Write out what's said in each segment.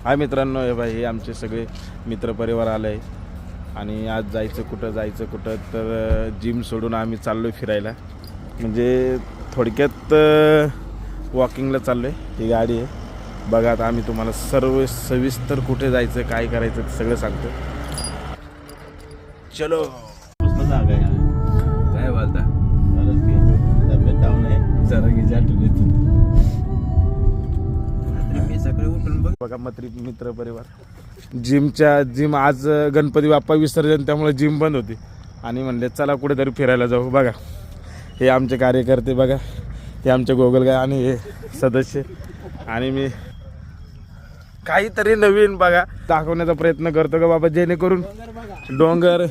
हाय मित्रांनो, हे भाई हे आमचे सगळे मित्रपरिवार आले आहे आणि आज जायचं कुठं तर जिम सोडून आम्ही चाललो आहे फिरायला. म्हणजे थोडक्यात वॉकिंगला चाललो आहे. ही गाडी आहे बघा. आता आम्ही तुम्हाला सर्व सविस्तर कुठे जायचं काय करायचं ते सगळं सांगतो. चलो. काय बोलता जरा मी सकाळी उठून बघा मित्र परिवार जिम आज गणपती बाप्पा विसर्जन त्यामुळे जिम बंद होती आणि म्हणले चला कुठेतरी फिरायला जाऊ. बघा हे आमचे कार्यकर्ते, बघा हे आमचे गोगलगाय आणि हे सदस्य आणि मी काहीतरी नवीन बघा दाखवण्याचा प्रयत्न करतो का बाबा, जेणेकरून डोंगर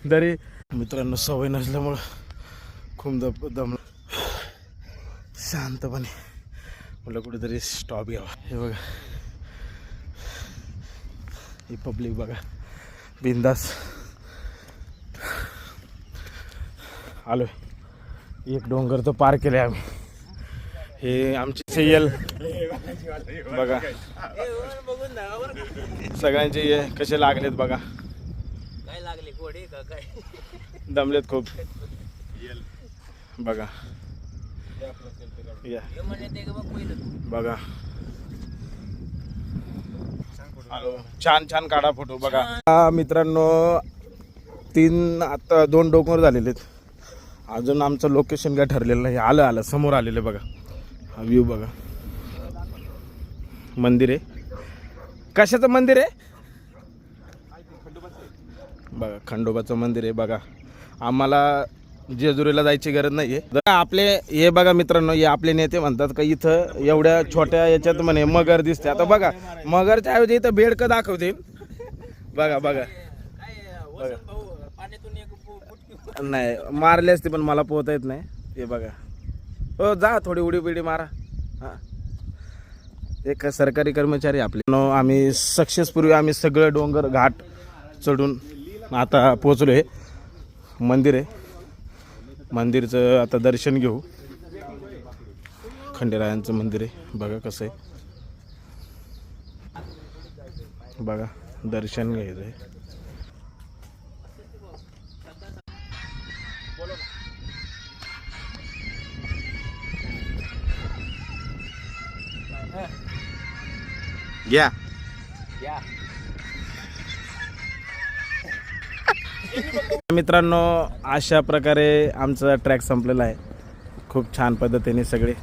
दरी. मित्रांनो सवय नसल्यामुळं खूप दम शांतपणे म्हटलं कुठेतरी स्टॉप घ्यावा. हे बघा ही पब्लिक बघा बिंदास आलो. एक डोंगर तर पार केले आम्ही. हे आमचे सेयल बघा सगळ्यांचे कसे लागलेत बघा. काय लागले घोडे का काय दमलेत खूप बघा. या बघा छान छान काढा फोटो बघा. मित्रांनो आता 2 डोंगर झालेले आहेत. अजून आमचं लोकेशन काय ठरलेलं नाही. आलं समोर आलेलं बघा. हा व्ह्यू बघा. मंदिर आहे. कशाचं मंदिर आहे बघा. खंडोबाचं मंदिर आहे बघा. आम्हाला जेजुरीला जायची गरज नाही आहे. आपले हे बघा मित्रांनो, हे आपले नेते म्हणतात का इथं एवढ्या छोट्या याच्यात म्हणे मगर दिसते. आता बघा मगरच्या ऐवजी इथं बेडकं दाखवते बघा बघा. नाही मारले असते पण मला पोहता येत नाही. हे बघा. हो जा थोडी उडी बिडी मारा. हां एक सरकारी कर्मचारी आपले. आम्ही सक्सेसपूर्वी आम्ही सगळं डोंगर घाट चढून आता पोचलो. आहे मंदिर आहे. मंदिरचं आता दर्शन घेऊ. खंडेरायांचं मंदिर आहे बघा कसं आहे बघा. दर्शन घ्यायचं आहे. या मित्रांनो अशा प्रकारे आमचा ट्रॅक संपलेला आहे. खूप छान पद्धतीने सगळे